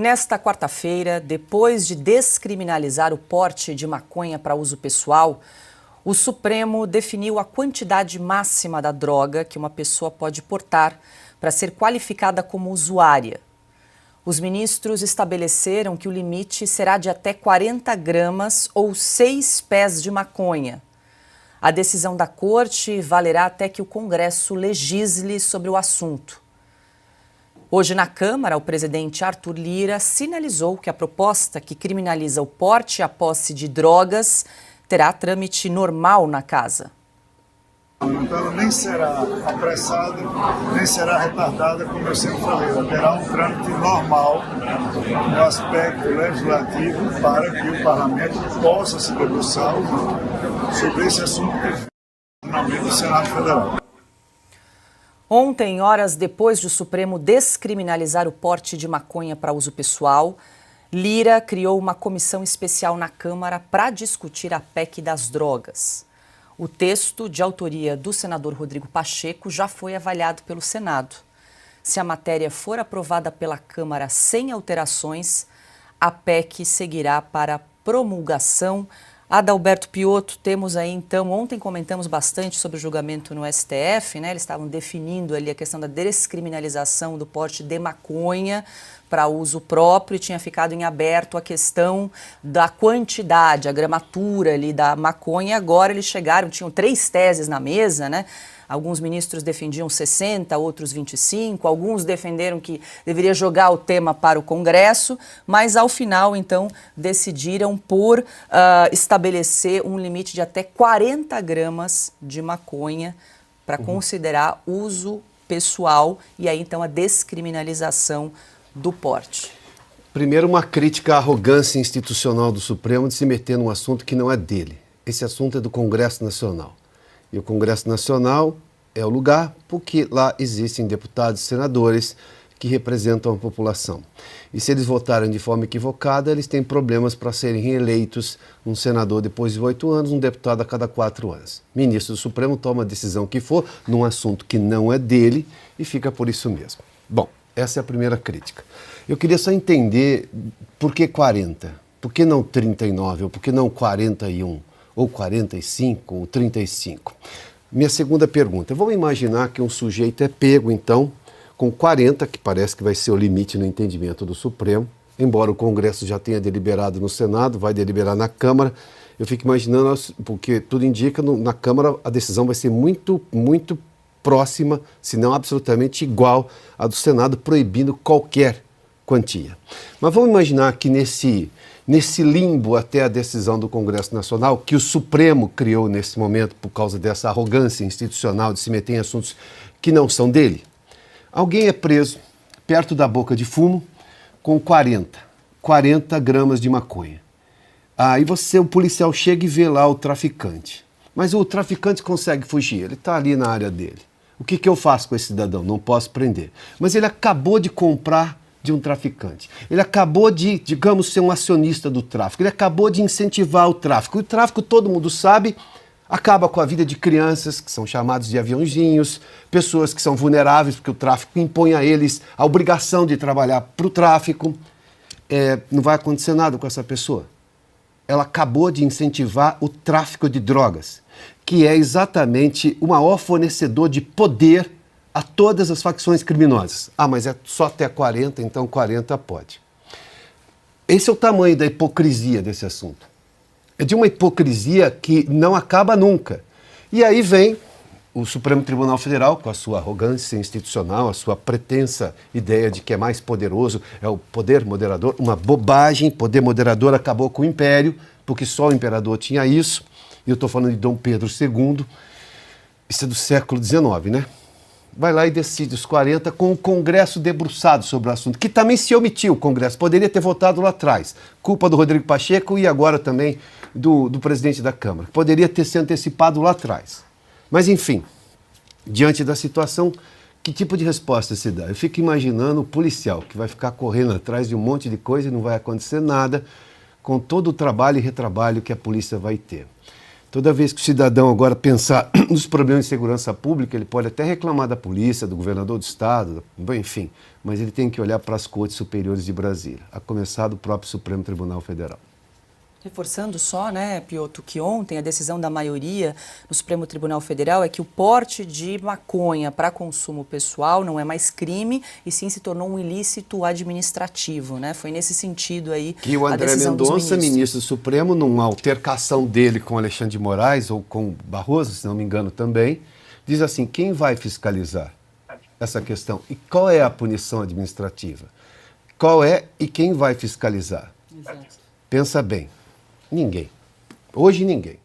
Nesta quarta-feira, depois de descriminalizar o porte de maconha para uso pessoal, o Supremo definiu a quantidade máxima da droga que uma pessoa pode portar para ser qualificada como usuária. Os ministros estabeleceram que o limite será de até 40 gramas ou 6 pés de maconha. A decisão da Corte valerá até que o Congresso legisle sobre o assunto. Hoje, na Câmara, o presidente Arthur Lira sinalizou que a proposta que criminaliza o porte e a posse de drogas terá trâmite normal na casa. Então, ela nem será apressada, nem será retardada, como eu sempre falei. Ela terá um trâmite normal no aspecto legislativo para que o Parlamento possa se debruçar sobre esse assunto que finalmente o Senado Federal. Ontem, horas depois de o Supremo descriminalizar o porte de maconha para uso pessoal, Lira criou uma comissão especial na Câmara para discutir a PEC das drogas. O texto, de autoria do senador Rodrigo Pacheco, já foi avaliado pelo Senado. Se a matéria for aprovada pela Câmara sem alterações, a PEC seguirá para promulgação. Adalberto Piotto, temos aí então, ontem comentamos bastante sobre o julgamento no STF, né? Eles estavam definindo ali a questão da descriminalização do porte de maconha para uso próprio e tinha ficado em aberto a questão da quantidade, a gramatura ali da maconha. Agora eles chegaram, tinham 3 teses na mesa, né? Alguns ministros defendiam 60, outros 25, alguns defenderam que deveria jogar o tema para o Congresso, mas ao final, então, decidiram por estabelecer um limite de até 40 gramas de maconha para considerar uso pessoal e aí, então, a descriminalização do porte. Primeiro, uma crítica à arrogância institucional do Supremo de se meter num assunto que não é dele. Esse assunto é do Congresso Nacional. E o Congresso Nacional é o lugar porque lá existem deputados e senadores que representam a população. E se eles votarem de forma equivocada, eles têm problemas para serem reeleitos, um senador depois de 8 anos, um deputado a cada 4 anos. O ministro do Supremo toma a decisão que for num assunto que não é dele e fica por isso mesmo. Bom, essa é a primeira crítica. Eu queria só entender por que 40, por que não 39, ou por que não 41? Ou 45, ou 35. Minha segunda pergunta, vamos imaginar que um sujeito é pego, então, com 40, que parece que vai ser o limite no entendimento do Supremo, embora o Congresso já tenha deliberado no Senado, vai deliberar na Câmara. Eu fico imaginando, porque tudo indica, na Câmara a decisão vai ser muito, muito próxima, se não absolutamente igual à do Senado, proibindo qualquer quantia. Mas vamos imaginar que nesse limbo até a decisão do Congresso Nacional, que o Supremo criou nesse momento por causa dessa arrogância institucional de se meter em assuntos que não são dele, alguém é preso perto da boca de fumo com 40 gramas de maconha. Aí o policial chega e vê lá o traficante. Mas o traficante consegue fugir, ele está ali na área dele. O que eu faço com esse cidadão? Não posso prender. Mas ele acabou de comprar de um traficante. Ele acabou de, digamos, ser um acionista do tráfico. Ele acabou de incentivar o tráfico. O tráfico, todo mundo sabe, acaba com a vida de crianças, que são chamados de aviãozinhos, pessoas que são vulneráveis, porque o tráfico impõe a eles a obrigação de trabalhar para o tráfico. Não vai acontecer nada com essa pessoa. Ela acabou de incentivar o tráfico de drogas, que é exatamente o maior fornecedor de poder a todas as facções criminosas. Ah, mas é só até 40, então 40 pode. Esse é o tamanho da hipocrisia desse assunto. É de uma hipocrisia que não acaba nunca. E aí vem o Supremo Tribunal Federal, com a sua arrogância institucional, a sua pretensa ideia de que é mais poderoso, é o poder moderador, uma bobagem. Poder moderador acabou com o Império, porque só o imperador tinha isso. E eu estou falando de Dom Pedro II. Isso é do século XIX, né? Vai lá e decide os 40 com o Congresso debruçado sobre o assunto, que também se omitiu o Congresso, poderia ter votado lá atrás. Culpa do Rodrigo Pacheco e agora também do presidente da Câmara. Poderia ter se antecipado lá atrás. Mas, enfim, diante da situação, que tipo de resposta se dá? Eu fico imaginando o policial que vai ficar correndo atrás de um monte de coisa e não vai acontecer nada, com todo o trabalho e retrabalho que a polícia vai ter. Toda vez que o cidadão agora pensar nos problemas de segurança pública, ele pode até reclamar da polícia, do governador do estado, enfim, mas ele tem que olhar para as cortes superiores de Brasília, a começar do próprio Supremo Tribunal Federal. Reforçando só, né, Piotr, que ontem a decisão da maioria no Supremo Tribunal Federal é que o porte de maconha para consumo pessoal não é mais crime e sim se tornou um ilícito administrativo, né? Foi nesse sentido aí que o André Mendonça, ministro do Supremo, numa altercação dele com Alexandre de Moraes ou com Barroso, se não me engano também, diz assim, quem vai fiscalizar essa questão? E qual é a punição administrativa? Qual é e quem vai fiscalizar? Exato. Pensa bem. Ninguém. Hoje ninguém.